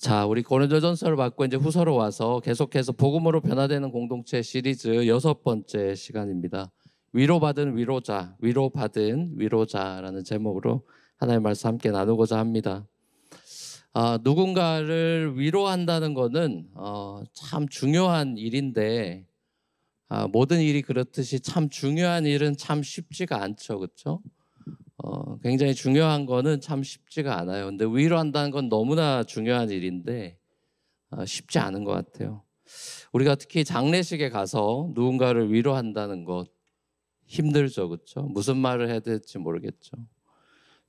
자, 우리 고린도전서를 받고 이제 후서로 와서 계속해서 복음으로 변화되는 공동체 시리즈 6번째 시간입니다. 위로받은 위로자, 위로받은 위로자라는 제목으로 하나님의 말씀 함께 나누고자 합니다. 누군가를 위로한다는 것은 참 중요한 일인데 모든 일이 그렇듯이 참 중요한 일은 참 쉽지가 않죠, 그렇죠? 굉장히 중요한 거는 참 쉽지가 않아요. 근데 위로한다는 건 너무나 중요한 일인데 쉽지 않은 것 같아요. 우리가 특히 장례식에 가서 누군가를 위로한다는 것 힘들죠, 그렇죠? 무슨 말을 해야 될지 모르겠죠.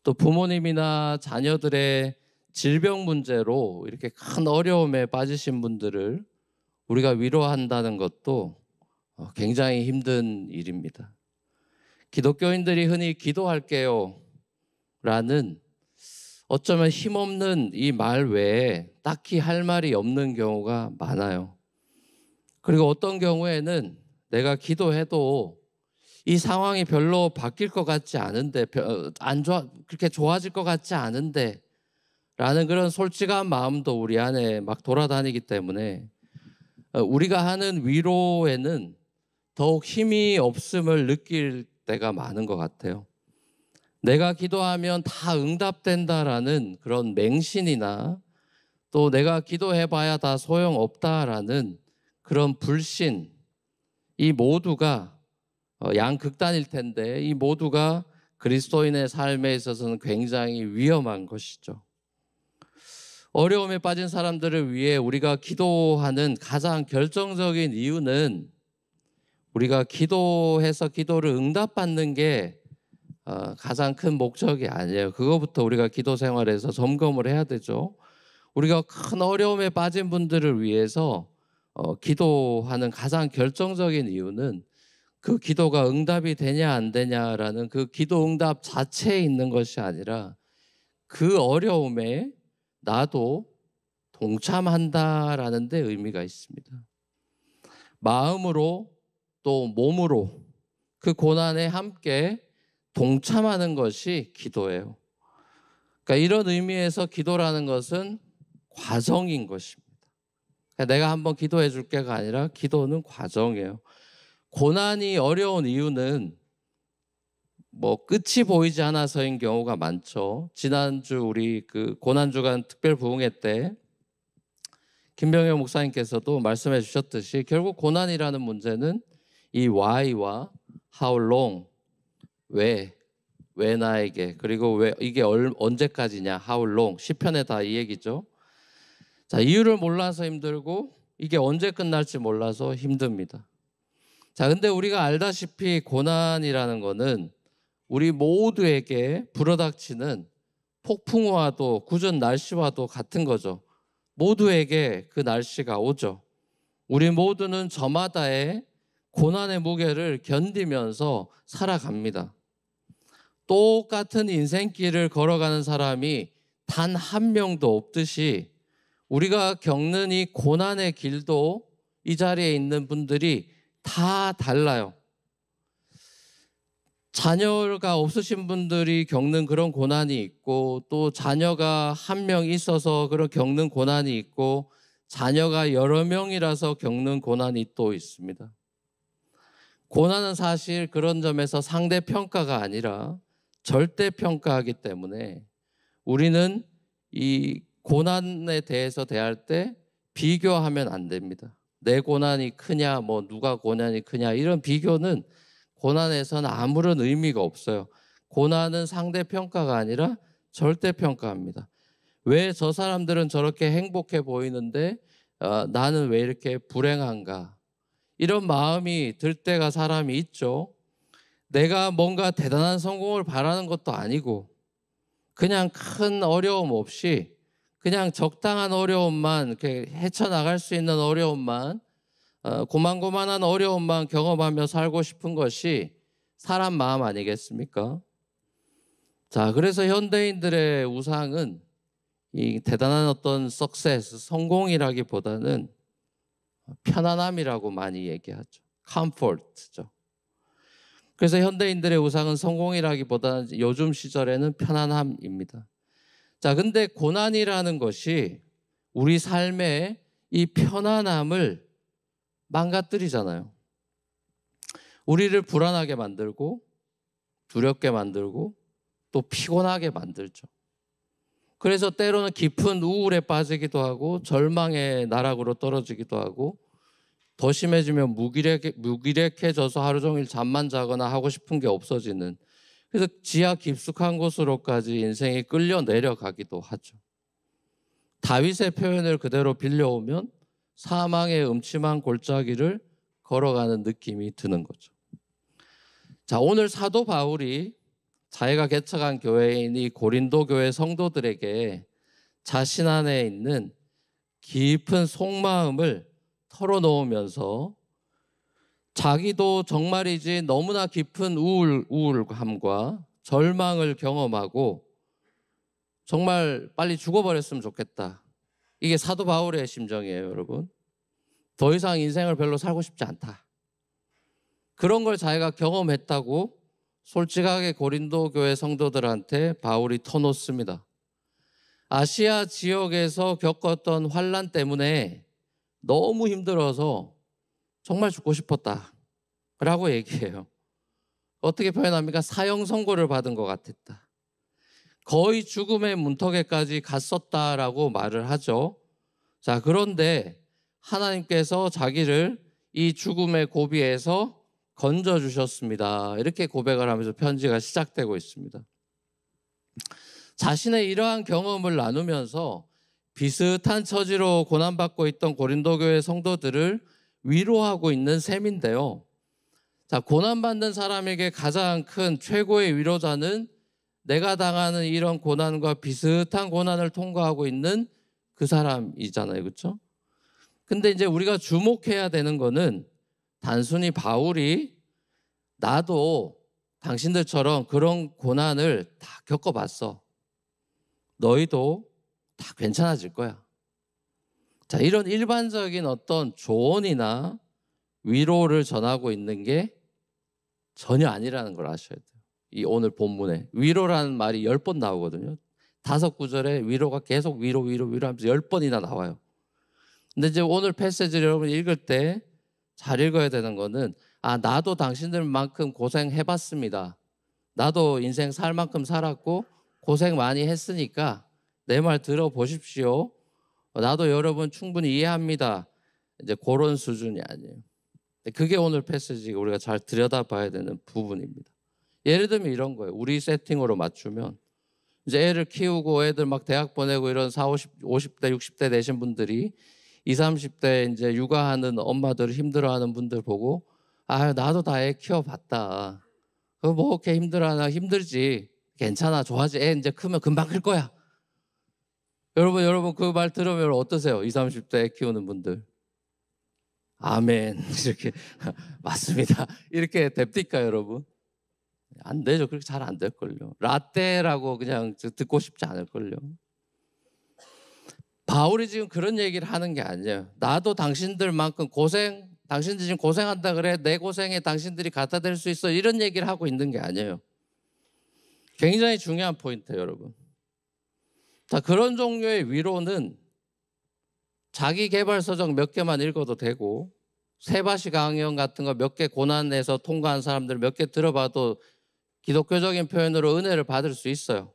또 부모님이나 자녀들의 질병 문제로 이렇게 큰 어려움에 빠지신 분들을 우리가 위로한다는 것도 굉장히 힘든 일입니다. 기독교인들이 흔히 기도할게요 라는 어쩌면 힘없는 이 말 외에 딱히 할 말이 없는 경우가 많아요. 그리고 어떤 경우에는 내가 기도해도 이 상황이 별로 바뀔 것 같지 않은데 그렇게 좋아질 것 같지 않은데 라는 그런 솔직한 마음도 우리 안에 막 돌아다니기 때문에 우리가 하는 위로에는 더욱 힘이 없음을 느낄 때가 많은 것 같아요. 내가 기도하면 다 응답된다라는 그런 맹신이나 또 내가 기도해봐야 다 소용없다라는 그런 불신, 이 모두가 양극단일 텐데 이 모두가 그리스도인의 삶에 있어서는 굉장히 위험한 것이죠. 어려움에 빠진 사람들을 위해 우리가 기도하는 가장 결정적인 이유는 우리가 기도해서 기도를 응답받는 게 가장 큰 목적이 아니에요. 그거부터 우리가 기도 생활에서 점검을 해야 되죠. 우리가 큰 어려움에 빠진 분들을 위해서 기도하는 가장 결정적인 이유는 그 기도가 응답이 되냐 안 되냐라는 그 기도 응답 자체에 있는 것이 아니라 그 어려움에 나도 동참한다라는 데 의미가 있습니다. 마음으로 또 몸으로 그 고난에 함께 동참하는 것이 기도예요. 그러니까 이런 의미에서 기도라는 것은 과정인 것입니다. 그러니까 내가 한번 기도해 줄게가 아니라 기도는 과정이에요. 고난이 어려운 이유는 끝이 보이지 않아서인 경우가 많죠. 지난주 우리 그 고난주간 특별 부흥회 때 김병현 목사님께서도 말씀해 주셨듯이 결국 고난이라는 문제는 이 why와 how long, 왜 나에게, 그리고 왜 이게 언제까지냐, how long, 시편에 다 이 얘기죠. 자, 이유를 몰라서 힘들고 이게 언제 끝날지 몰라서 힘듭니다. 자, 근데 우리가 알다시피 고난이라는 거는 우리 모두에게 불어닥치는 폭풍우와도 궂은 날씨와도 같은 거죠. 모두에게 그 날씨가 오죠. 우리 모두는 저마다의 고난의 무게를 견디면서 살아갑니다. 똑같은 인생길을 걸어가는 사람이 단 한 명도 없듯이 우리가 겪는 이 고난의 길도 이 자리에 있는 분들이 다 달라요. 자녀가 없으신 분들이 겪는 그런 고난이 있고 또 자녀가 한 명 있어서 그런 겪는 고난이 있고 자녀가 여러 명이라서 겪는 고난이 또 있습니다. 고난은 사실 그런 점에서 상대평가가 아니라 절대평가하기 때문에 우리는 이 고난에 대해서 대할 때 비교하면 안 됩니다. 내 고난이 크냐, 누가 고난이 크냐 이런 비교는 고난에서는 아무런 의미가 없어요. 고난은 상대평가가 아니라 절대평가입니다. 왜 저 사람들은 저렇게 행복해 보이는데 나는 왜 이렇게 불행한가? 이런 마음이 들 때가 사람이 있죠. 내가 뭔가 대단한 성공을 바라는 것도 아니고 그냥 큰 어려움 없이 그냥 적당한 어려움만 이렇게 헤쳐나갈 수 있는 어려움만 고만고만한 어려움만 경험하며 살고 싶은 것이 사람 마음 아니겠습니까? 자, 그래서 현대인들의 우상은 이 대단한 어떤 석세스, 성공이라기보다는 편안함이라고 많이 얘기하죠. 컴포트죠. 그래서 현대인들의 우상은 성공이라기보다는 요즘 시절에는 편안함입니다. 자, 근데 고난이라는 것이 우리 삶의 이 편안함을 망가뜨리잖아요. 우리를 불안하게 만들고 두렵게 만들고 또 피곤하게 만들죠. 그래서 때로는 깊은 우울에 빠지기도 하고 절망의 나락으로 떨어지기도 하고 더 심해지면 무기력해져서 하루 종일 잠만 자거나 하고 싶은 게 없어지는, 그래서 지하 깊숙한 곳으로까지 인생이 끌려 내려가기도 하죠. 다윗의 표현을 그대로 빌려오면 사망의 음침한 골짜기를 걸어가는 느낌이 드는 거죠. 자, 오늘 사도 바울이 자기가 개척한 교회인 이 고린도 교회 성도들에게 자신 안에 있는 깊은 속마음을 털어놓으면서 자기도 정말이지 너무나 깊은 우울함과 절망을 경험하고 정말 빨리 죽어버렸으면 좋겠다. 이게 사도 바울의 심정이에요, 여러분. 더 이상 인생을 별로 살고 싶지 않다. 그런 걸 자기가 경험했다고 솔직하게 고린도 교회 성도들한테 바울이 터놓습니다. 아시아 지역에서 겪었던 환난 때문에 너무 힘들어서 정말 죽고 싶었다 라고 얘기해요. 어떻게 표현합니까? 사형 선고를 받은 것 같았다. 거의 죽음의 문턱에까지 갔었다라고 말을 하죠. 자, 그런데 하나님께서 자기를 이 죽음의 고비에서 건져주셨습니다. 이렇게 고백을 하면서 편지가 시작되고 있습니다. 자신의 이러한 경험을 나누면서 비슷한 처지로 고난받고 있던 고린도 교회 성도들을 위로하고 있는 셈인데요. 자, 고난받는 사람에게 가장 큰 최고의 위로자는 내가 당하는 이런 고난과 비슷한 고난을 통과하고 있는 그 사람이잖아요. 그렇죠? 근데 이제 우리가 주목해야 되는 거는 단순히 바울이 나도 당신들처럼 그런 고난을 다 겪어봤어. 너희도 다 괜찮아질 거야. 자, 이런 일반적인 어떤 조언이나 위로를 전하고 있는 게 전혀 아니라는 걸 아셔야 돼요. 이 오늘 본문에 위로라는 말이 10번 나오거든요. 5구절에 위로가 계속 위로 하면서 10번이나 나와요. 근데 이제 오늘 패시지를 여러분 읽을 때 잘 읽어야 되는 거는 나도 당신들만큼 고생해봤습니다. 나도 인생 살 만큼 살았고 고생 많이 했으니까 내 말 들어보십시오. 나도 여러분 충분히 이해합니다. 이제 그런 수준이 아니에요. 그게 오늘 패시지 우리가 잘 들여다봐야 되는 부분입니다. 예를 들면 이런 거예요. 우리 세팅으로 맞추면 이제 애를 키우고 애들 막 대학 보내고 이런 50대 60대 되신 분들이 20, 30대 이제 육아하는 엄마들 힘들어하는 분들 보고 나도 다 애 키워봤다. 그거 뭐 이렇게 힘들어하나? 힘들지. 괜찮아. 좋아지. 애 이제 크면 금방 클 거야. 여러분 그 말 들으면 어떠세요? 20, 30대 애 키우는 분들. 아멘. 이렇게 맞습니다. 이렇게 됩니까, 여러분? 안 되죠. 그렇게 잘 안 될걸요. 라떼라고 그냥 듣고 싶지 않을걸요. 바울이 지금 그런 얘기를 하는 게 아니에요. 나도 당신들만큼 당신들 지금 고생한다 그래. 내 고생에 당신들이 갖다 댈 수 있어. 이런 얘기를 하고 있는 게 아니에요. 굉장히 중요한 포인트예요, 여러분. 자, 그런 종류의 위로는 자기 개발서적 몇 개만 읽어도 되고 세바시 강연 같은 거 몇 개 고난에서 통과한 사람들 몇 개 들어봐도 기독교적인 표현으로 은혜를 받을 수 있어요.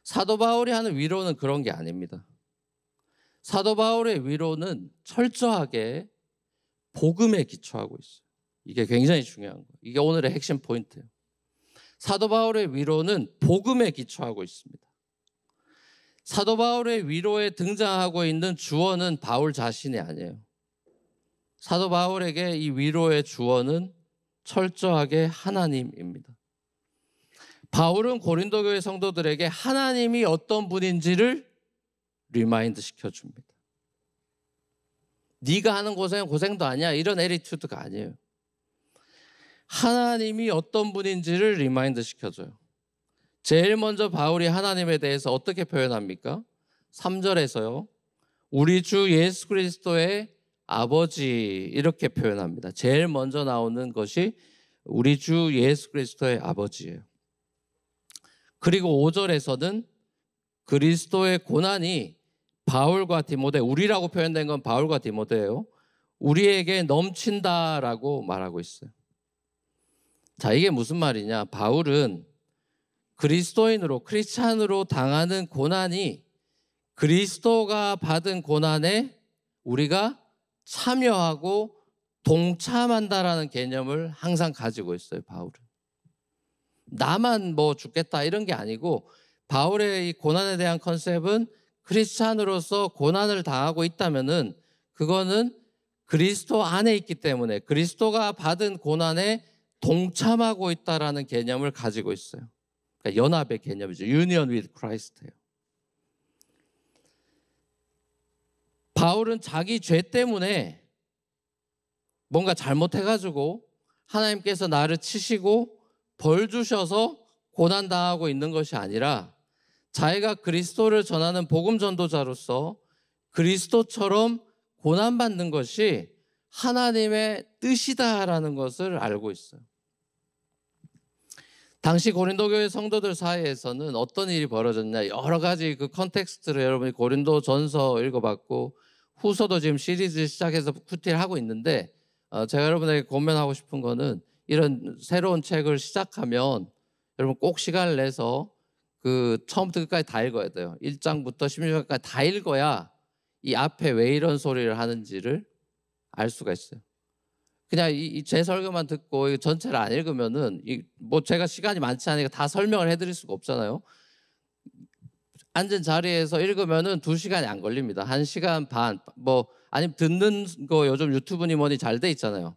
사도 바울이 하는 위로는 그런 게 아닙니다. 사도 바울의 위로는 철저하게 복음에 기초하고 있어요. 이게 굉장히 중요한 거예요. 이게 오늘의 핵심 포인트예요. 사도 바울의 위로는 복음에 기초하고 있습니다. 사도 바울의 위로에 등장하고 있는 주어는 바울 자신이 아니에요. 사도 바울에게 이 위로의 주어는 철저하게 하나님입니다. 바울은 고린도 교회 성도들에게 하나님이 어떤 분인지를 리마인드 시켜줍니다. 네가 하는 고생은 고생도 아니야. 이런 애티튜드가 아니에요. 하나님이 어떤 분인지를 리마인드 시켜줘요. 제일 먼저 바울이 하나님에 대해서 어떻게 표현합니까? 3절에서요. 우리 주 예수 그리스도의 아버지 이렇게 표현합니다. 제일 먼저 나오는 것이 우리 주 예수 그리스도의 아버지예요. 그리고 5절에서는 그리스도의 고난이 바울과 디모데, 우리라고 표현된 건 바울과 디모데예요. 우리에게 넘친다라고 말하고 있어요. 자, 이게 무슨 말이냐? 바울은 그리스도인으로, 크리스찬으로 당하는 고난이 그리스도가 받은 고난에 우리가 참여하고 동참한다라는 개념을 항상 가지고 있어요, 바울은. 나만 뭐 죽겠다 이런 게 아니고, 바울의 이 고난에 대한 컨셉은 크리스찬으로서 고난을 당하고 있다면은 그거는 그리스도 안에 있기 때문에 그리스도가 받은 고난에 동참하고 있다라는 개념을 가지고 있어요. 그러니까 연합의 개념이죠. Union with Christ예요. 바울은 자기 죄 때문에 뭔가 잘못해가지고 하나님께서 나를 치시고 벌 주셔서 고난당하고 있는 것이 아니라, 자기가 그리스도를 전하는 복음 전도자로서 그리스도처럼 고난받는 것이 하나님의 뜻이다라는 것을 알고 있어요. 당시 고린도 교회 성도들 사이에서는 어떤 일이 벌어졌냐, 여러 가지 그 컨텍스트를 여러분이 고린도 전서 읽어봤고 후서도 지금 시리즈 시작해서 큐티를 하고 있는데, 제가 여러분에게 권면하고 싶은 거는, 이런 새로운 책을 시작하면 여러분 꼭 시간을 내서 그 처음부터 끝까지 다 읽어야 돼요. 1장부터 16장까지 다 읽어야 이 앞에 왜 이런 소리를 하는지를 알 수가 있어요. 그냥 제 설교만 듣고 전체를 안 읽으면은, 뭐 제가 시간이 많지 않으니까 다 설명을 해드릴 수가 없잖아요. 앉은 자리에서 읽으면은 2시간이 안 걸립니다. 1시간 반, 뭐 아니면 듣는 거 요즘 유튜브니 뭐니 잘 돼 있잖아요.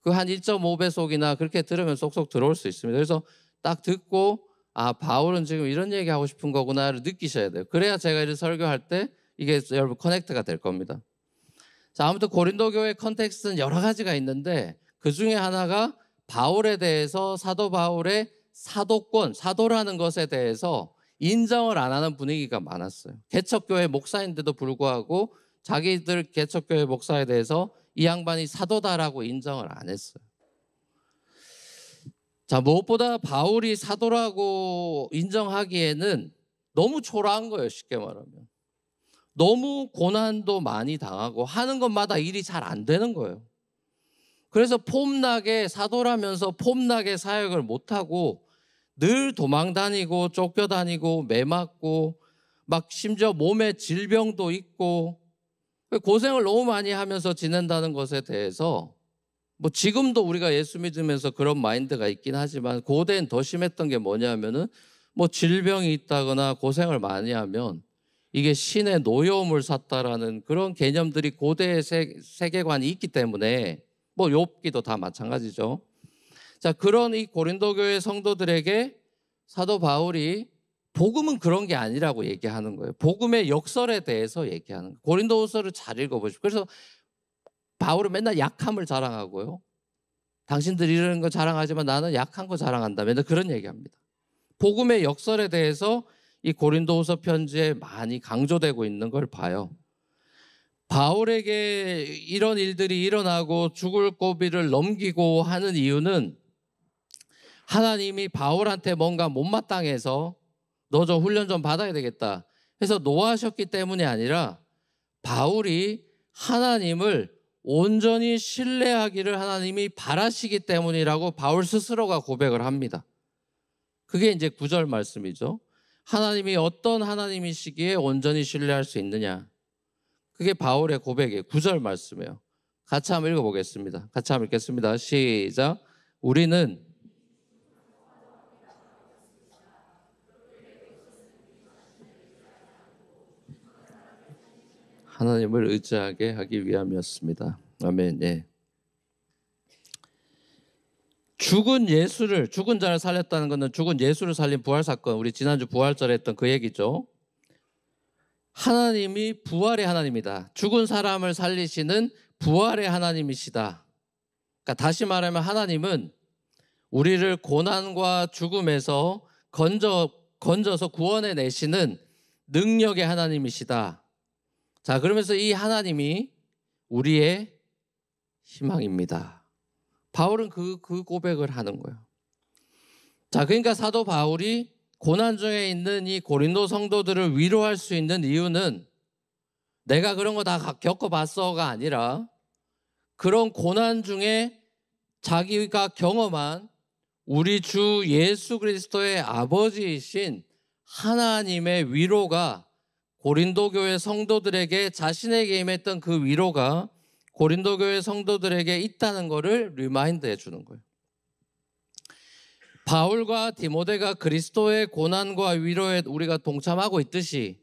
그 한 1.5배속이나 그렇게 들으면 쏙쏙 들어올 수 있습니다. 그래서 딱 듣고, 아, 바울은 지금 이런 얘기 하고 싶은 거구나를 느끼셔야 돼요. 그래야 제가 이렇게 설교할 때 이게 여러분 커넥트가 될 겁니다. 자, 아무튼 고린도 교회 컨텍스트는 여러 가지가 있는데, 그 중에 하나가 바울에 대해서, 사도 바울의 사도권, 사도라는 것에 대해서 인정을 안 하는 분위기가 많았어요. 개척교회 목사인데도 불구하고 자기들 개척교회 목사에 대해서 이 양반이 사도다라고 인정을 안 했어요. 자, 무엇보다 바울이 사도라고 인정하기에는 너무 초라한 거예요, 쉽게 말하면. 너무 고난도 많이 당하고 하는 것마다 일이 잘 안 되는 거예요. 그래서 폼나게, 사도라면서 폼나게 사역을 못하고 늘 도망다니고 쫓겨다니고 매맞고, 막 심지어 몸에 질병도 있고 고생을 너무 많이 하면서 지낸다는 것에 대해서, 뭐 지금도 우리가 예수 믿으면서 그런 마인드가 있긴 하지만 고대엔 더 심했던 게 뭐냐면은, 뭐 질병이 있다거나 고생을 많이 하면 이게 신의 노여움을 샀다라는 그런 개념들이 고대의 세계관이 있기 때문에, 뭐 욥기도 다 마찬가지죠. 자, 그런 이 고린도 교회 성도들에게 사도 바울이 복음은 그런 게 아니라고 얘기하는 거예요. 복음의 역설에 대해서 얘기하는 거예요. 고린도후서를 잘 읽어보십시오. 그래서 바울은 맨날 약함을 자랑하고요. 당신들이 이런 거 자랑하지만 나는 약한 거 자랑한다. 맨날 그런 얘기합니다. 복음의 역설에 대해서 이 고린도후서 편지에 많이 강조되고 있는 걸 봐요. 바울에게 이런 일들이 일어나고 죽을 고비를 넘기고 하는 이유는, 하나님이 바울한테 뭔가 못마땅해서 너 좀 훈련 좀 받아야 되겠다 해서 노하셨기 때문이 아니라, 바울이 하나님을 온전히 신뢰하기를 하나님이 바라시기 때문이라고 바울 스스로가 고백을 합니다. 그게 이제 9절 말씀이죠. 하나님이 어떤 하나님이시기에 온전히 신뢰할 수 있느냐. 그게 바울의 고백이에요. 9절 말씀이에요. 같이 한번 읽어보겠습니다. 같이 한번 읽겠습니다. 시작. 우리는 하나님을 의지하게 하기 위함이었습니다. 아멘. 예. 죽은 자를 살렸다는 것은 죽은 예수를 살린 부활 사건, 우리 지난주 부활절에 했던 그 얘기죠. 하나님이 부활의 하나님이다. 죽은 사람을 살리시는 부활의 하나님이시다. 그러니까 다시 말하면 하나님은 우리를 고난과 죽음에서 건져서 구원해 내시는 능력의 하나님이시다. 자, 그러면서 이 하나님이 우리의 희망입니다. 바울은 그 고백을 하는 거예요. 자, 그러니까 사도 바울이 고난 중에 있는 이 고린도 성도들을 위로할 수 있는 이유는, 내가 그런 거 다 겪어봤어가 아니라 그런 고난 중에 자기가 경험한 우리 주 예수 그리스도의 아버지이신 하나님의 위로가 고린도 교회 성도들에게, 자신에게 임했던 그 위로가 고린도 교회 성도들에게 있다는 것을 리마인드 해주는 거예요. 바울과 디모데가 그리스도의 고난과 위로에 우리가 동참하고 있듯이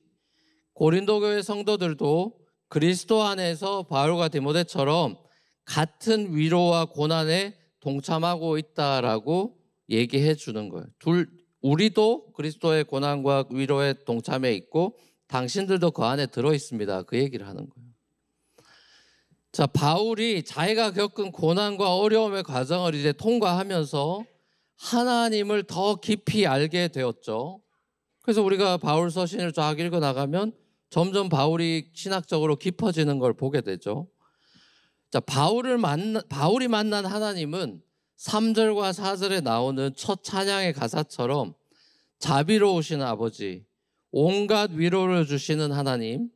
고린도 교회 성도들도 그리스도 안에서 바울과 디모데처럼 같은 위로와 고난에 동참하고 있다라고 얘기해 주는 거예요. 우리도 그리스도의 고난과 위로에 동참해 있고 당신들도 그 안에 들어 있습니다. 그 얘기를 하는 거예요. 자, 바울이 자기가 겪은 고난과 어려움의 과정을 이제 통과하면서 하나님을 더 깊이 알게 되었죠. 그래서 우리가 바울 서신을 쫙 읽어 나가면 점점 바울이 신학적으로 깊어지는 걸 보게 되죠. 자, 바울이 만난 하나님은 3절과 4절에 나오는 첫 찬양의 가사처럼 자비로우신 아버지, 온갖 위로를 주시는 하나님,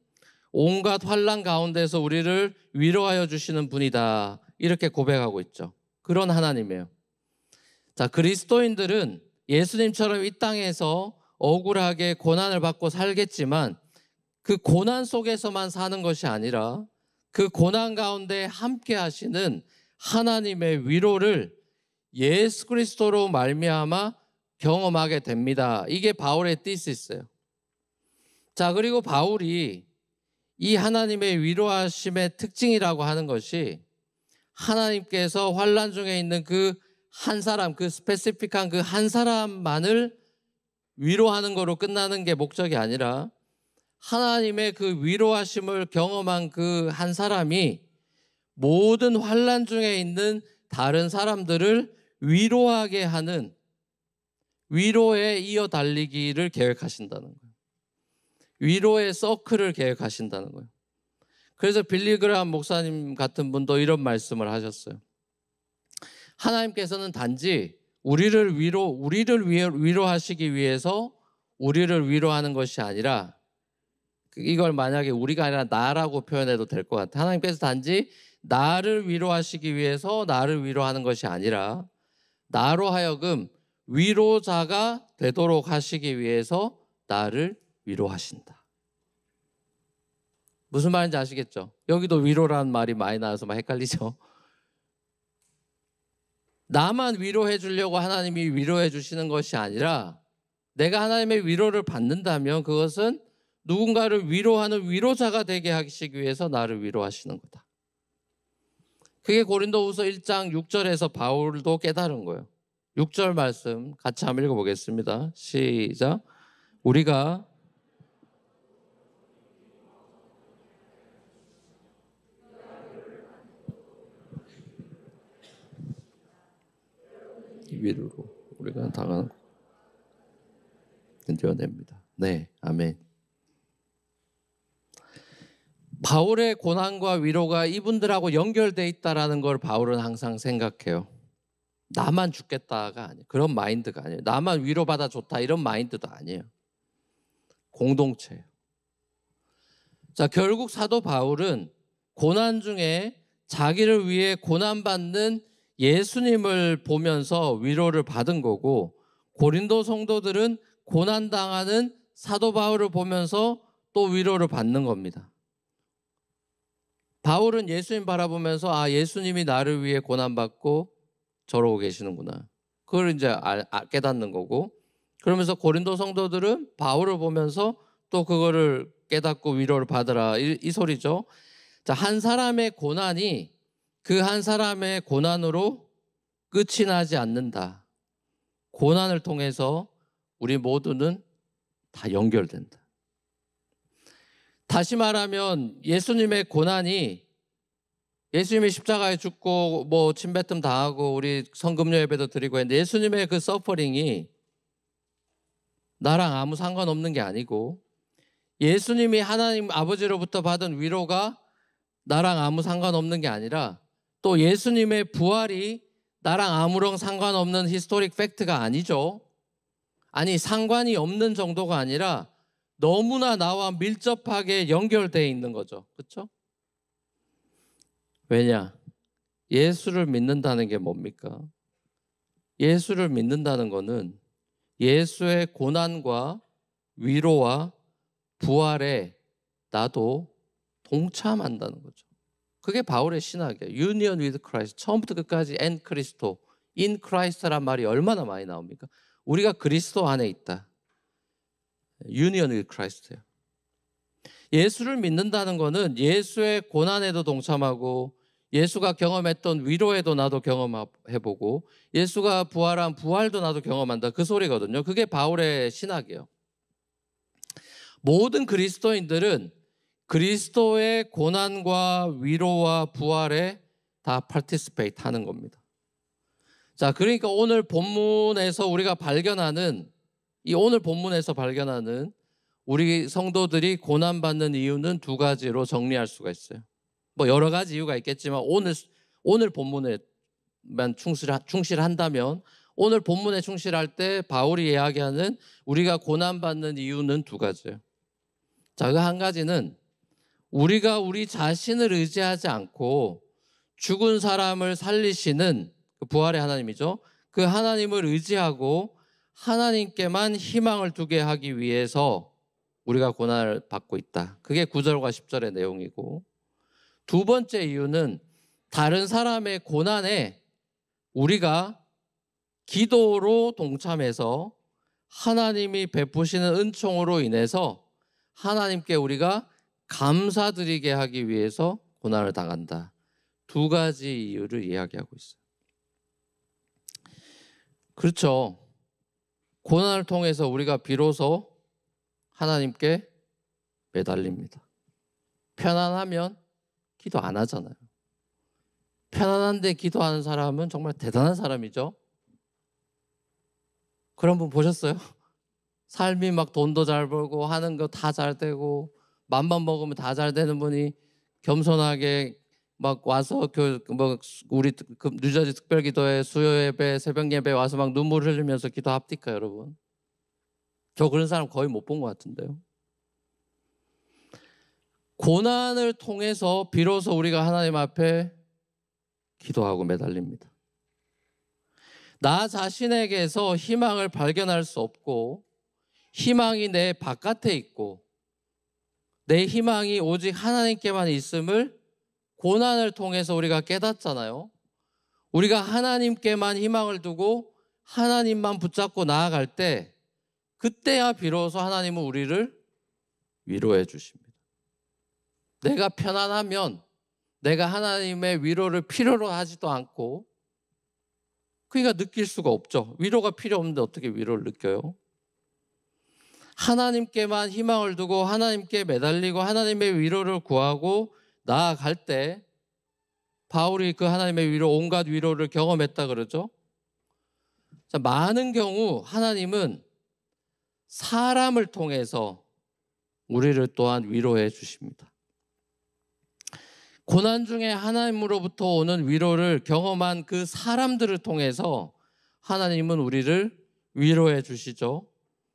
온갖 환난 가운데서 우리를 위로하여 주시는 분이다, 이렇게 고백하고 있죠. 그런 하나님이에요. 자, 그리스도인들은 예수님처럼 이 땅에서 억울하게 고난을 받고 살겠지만 그 고난 속에서만 사는 것이 아니라 그 고난 가운데 함께 하시는 하나님의 위로를 예수 그리스도로 말미암아 경험하게 됩니다. 이게 바울의 티시스예요. 자, 그리고 바울이 이 하나님의 위로하심의 특징이라고 하는 것이 하나님께서 환난 중에 있는 그 한 사람, 그 스페시픽한 그 한 사람만을 위로하는 거로 끝나는 게 목적이 아니라 하나님의 그 위로하심을 경험한 그 한 사람이 모든 환난 중에 있는 다른 사람들을 위로하게 하는 위로에 이어 달리기를 계획하신다는 거예요. 위로의 서클을 계획하신다는 거예요. 그래서 빌리 그레이엄 목사님 같은 분도 이런 말씀을 하셨어요. 하나님께서는 단지 우리를 위로하시기 위해서 우리를 위로하는 것이 아니라, 이걸 만약에 우리가 아니라 나라고 표현해도 될 것 같아요. 하나님께서 단지 나를 위로하시기 위해서 나를 위로하는 것이 아니라 나로 하여금 위로자가 되도록 하시기 위해서 나를 위로하신다. 무슨 말인지 아시겠죠? 여기도 위로라는 말이 많이 나와서 막 헷갈리죠? 나만 위로해 주려고 하나님이 위로해 주시는 것이 아니라 내가 하나님의 위로를 받는다면 그것은 누군가를 위로하는 위로자가 되게 하시기 위해서 나를 위로하시는 거다. 그게 고린도후서 1장 6절에서 바울도 깨달은 거예요. 6절 말씀 같이 한번 읽어보겠습니다. 시작. 우리가 위로로 우리가 당하는 견뎌냅니다. 네, 아멘. 바울의 고난과 위로가 이분들하고 연결되어 있다는 걸 바울은 항상 생각해요. 나만 죽겠다가 아니에요. 그런 마인드가 아니에요. 나만 위로받아 좋다 이런 마인드도 아니에요. 공동체예요. 자, 결국 사도 바울은 고난 중에 자기를 위해 고난받는 예수님을 보면서 위로를 받은 거고, 고린도 성도들은 고난당하는 사도 바울을 보면서 또 위로를 받는 겁니다. 바울은 예수님 바라보면서 아, 예수님이 나를 위해 고난받고 저러고 계시는구나, 그걸 이제 깨닫는 거고, 그러면서 고린도 성도들은 바울을 보면서 또 그거를 깨닫고 위로를 받으라, 이 소리죠. 자, 한 사람의 고난이 그 한 사람의 고난으로 끝이 나지 않는다. 고난을 통해서 우리 모두는 다 연결된다. 다시 말하면 예수님의 고난이, 예수님이 십자가에 죽고 뭐 침뱉음 당하고 우리 성금요 예배도 드리고 했는데 예수님의 그 서퍼링이 나랑 아무 상관없는 게 아니고, 예수님이 하나님 아버지로부터 받은 위로가 나랑 아무 상관없는 게 아니라, 또 예수님의 부활이 나랑 아무런 상관없는 히스토릭 팩트가 아니죠. 아니, 상관이 없는 정도가 아니라 너무나 나와 밀접하게 연결되어 있는 거죠. 그렇죠? 왜냐? 예수를 믿는다는 게 뭡니까? 예수를 믿는다는 거는 예수의 고난과 위로와 부활에 나도 동참한다는 거죠. 그게 바울의 신학이에요. Union with Christ. 처음부터 끝까지 and 크리스토, in Christ란 말이 얼마나 많이 나옵니까? 우리가 그리스도 안에 있다. Union with Christ예요. 예수를 믿는다는 거는 예수의 고난에도 동참하고 예수가 경험했던 위로에도 나도 경험해보고 예수가 부활한 부활도 나도 경험한다. 그 소리거든요. 그게 바울의 신학이에요. 모든 그리스도인들은 그리스도의 고난과 위로와 부활에 다 participate 하는 겁니다. 자, 그러니까 오늘 본문에서 우리가 발견하는 오늘 본문에서 발견하는 우리 성도들이 고난받는 이유는 두 가지로 정리할 수가 있어요. 뭐 여러 가지 이유가 있겠지만 오늘 본문에만 충실한다면 오늘 본문에 충실할 때 바울이 이야기하는 우리가 고난받는 이유는 두 가지예요. 자, 그 한 가지는 우리가 우리 자신을 의지하지 않고 죽은 사람을 살리시는 그 부활의 하나님이죠. 그 하나님을 의지하고 하나님께만 희망을 두게 하기 위해서 우리가 고난을 받고 있다. 그게 9절과 10절의 내용이고, 두 번째 이유는 다른 사람의 고난에 우리가 기도로 동참해서 하나님이 베푸시는 은총으로 인해서 하나님께 우리가 감사드리게 하기 위해서 고난을 당한다. 두 가지 이유를 이야기하고 있어요. 그렇죠. 고난을 통해서 우리가 비로소 하나님께 매달립니다. 편안하면 기도 안 하잖아요. 편안한데 기도하는 사람은 정말 대단한 사람이죠. 그런 분 보셨어요? 삶이 막 돈도 잘 벌고 하는 거 다 잘 되고 맘만 먹으면 다 잘 되는 분이 겸손하게 막 와서 우리 뉴저지 특별기도회 수요 예배 새벽 예배 와서 막 눈물 흘리면서 기도합니까 여러분? 저 그런 사람 거의 못 본 것 같은데요. 고난을 통해서 비로소 우리가 하나님 앞에 기도하고 매달립니다. 나 자신에게서 희망을 발견할 수 없고 희망이 내 바깥에 있고 내 희망이 오직 하나님께만 있음을 고난을 통해서 우리가 깨닫잖아요. 우리가 하나님께만 희망을 두고 하나님만 붙잡고 나아갈 때 그때야 비로소 하나님은 우리를 위로해 주십니다. 내가 편안하면 내가 하나님의 위로를 필요로 하지도 않고 그러니까 느낄 수가 없죠. 위로가 필요 없는데 어떻게 위로를 느껴요? 하나님께만 희망을 두고 하나님께 매달리고 하나님의 위로를 구하고 나아갈 때 바울이 그 하나님의 위로 온갖 위로를 경험했다 그러죠. 자, 많은 경우 하나님은 사람을 통해서 우리를 또한 위로해 주십니다. 고난 중에 하나님으로부터 오는 위로를 경험한 그 사람들을 통해서 하나님은 우리를 위로해 주시죠.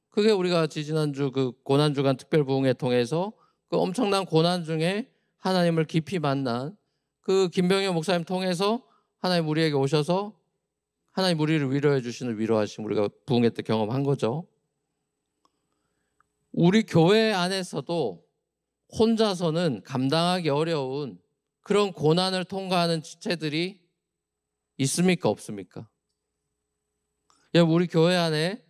그게 우리가 지지난주 그 고난주간 특별부흥회 통해서 그 엄청난 고난 중에 하나님을 깊이 만난 그 김병현 목사님 통해서 하나님 우리에게 오셔서 하나님 우리를 위로해 주시는 위로하심 우리가 부흥회 때 경험한 거죠. 우리 교회 안에서도 혼자서는 감당하기 어려운 그런 고난을 통과하는 지체들이 있습니까? 없습니까? 여러분 우리 교회 안에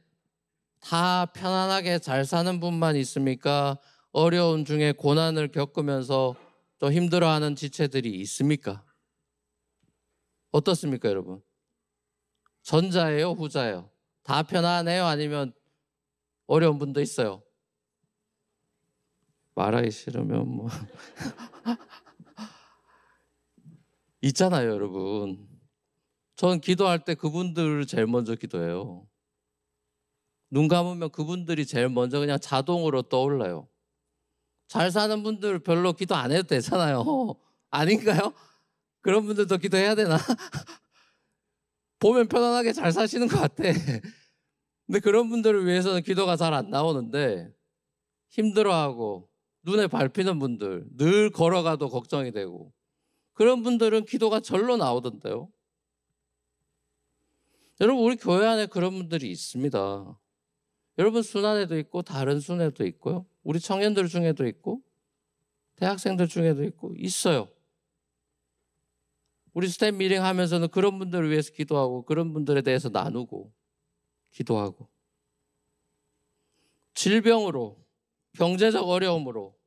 다 편안하게 잘 사는 분만 있습니까? 어려운 중에 고난을 겪으면서 또 힘들어하는 지체들이 있습니까? 어떻습니까 여러분? 전자예요? 후자예요? 다 편안해요? 아니면 어려운 분도 있어요? 말하기 싫으면 뭐 있잖아요 여러분. 전 기도할 때 그분들을 제일 먼저 기도해요. 눈 감으면 그분들이 제일 먼저 그냥 자동으로 떠올라요. 잘 사는 분들 별로 기도 안 해도 되잖아요. 아닌가요? 그런 분들도 기도해야 되나? 보면 편안하게 잘 사시는 것 같아. 근데 그런 분들을 위해서는 기도가 잘 안 나오는데 힘들어하고 눈에 밟히는 분들, 늘 걸어가도 걱정이 되고 그런 분들은 기도가 절로 나오던데요. 여러분, 우리 교회 안에 그런 분들이 있습니다. 여러분 순환에도 있고 다른 순회도 있고요. 우리 청년들 중에도 있고 대학생들 중에도 있고 있어요. 우리 스텝 미팅 하면서는 그런 분들을 위해서 기도하고 그런 분들에 대해서 나누고 기도하고 질병으로 경제적 어려움으로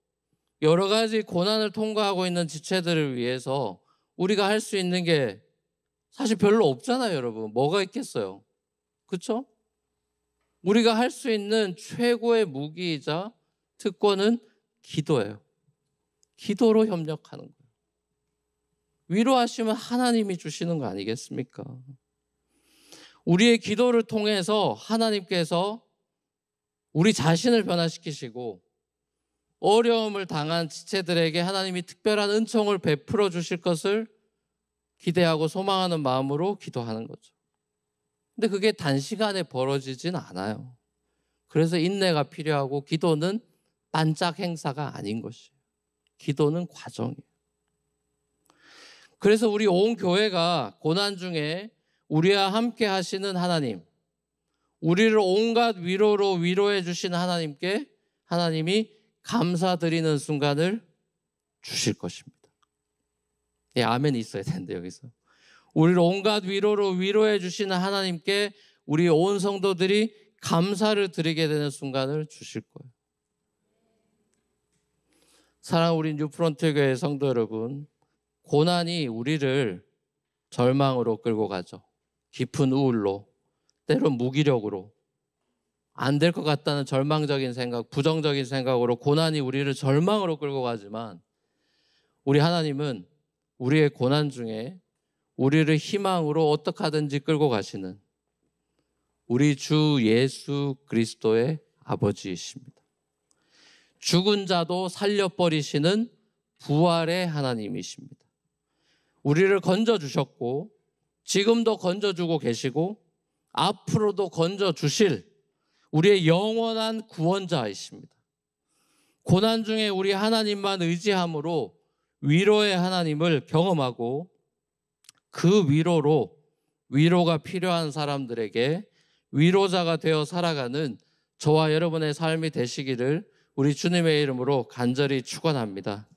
여러 가지 고난을 통과하고 있는 지체들을 위해서 우리가 할 수 있는 게 사실 별로 없잖아요, 여러분. 뭐가 있겠어요? 그렇죠? 우리가 할 수 있는 최고의 무기이자 특권은 기도예요. 기도로 협력하는 거예요. 위로하시면 하나님이 주시는 거 아니겠습니까? 우리의 기도를 통해서 하나님께서 우리 자신을 변화시키시고 어려움을 당한 지체들에게 하나님이 특별한 은총을 베풀어 주실 것을 기대하고 소망하는 마음으로 기도하는 거죠. 근데 그게 단시간에 벌어지진 않아요. 그래서 인내가 필요하고 기도는 반짝 행사가 아닌 것이에요. 기도는 과정이에요. 그래서 우리 온 교회가 고난 중에 우리와 함께 하시는 하나님, 우리를 온갖 위로로 위로해 주시는 하나님께 하나님이 감사드리는 순간을 주실 것입니다. 예, 아멘이 있어야 되는데 여기서. 우리를 온갖 위로로 위로해 주시는 하나님께 우리 온 성도들이 감사를 드리게 되는 순간을 주실 거예요. 사랑하는 우리 뉴프론트 교회 성도 여러분, 고난이 우리를 절망으로 끌고 가죠. 깊은 우울로, 때론 무기력으로, 안 될 것 같다는 절망적인 생각, 부정적인 생각으로 고난이 우리를 절망으로 끌고 가지만 우리 하나님은 우리의 고난 중에 우리를 희망으로 어떻게 하든지 끌고 가시는 우리 주 예수 그리스도의 아버지이십니다. 죽은 자도 살려버리시는 부활의 하나님이십니다. 우리를 건져주셨고 지금도 건져주고 계시고 앞으로도 건져주실 우리의 영원한 구원자이십니다. 고난 중에 우리 하나님만 의지함으로 위로의 하나님을 경험하고 그 위로로 위로가 필요한 사람들에게 위로자가 되어 살아가는 저와 여러분의 삶이 되시기를 우리 주님의 이름으로 간절히 축원합니다.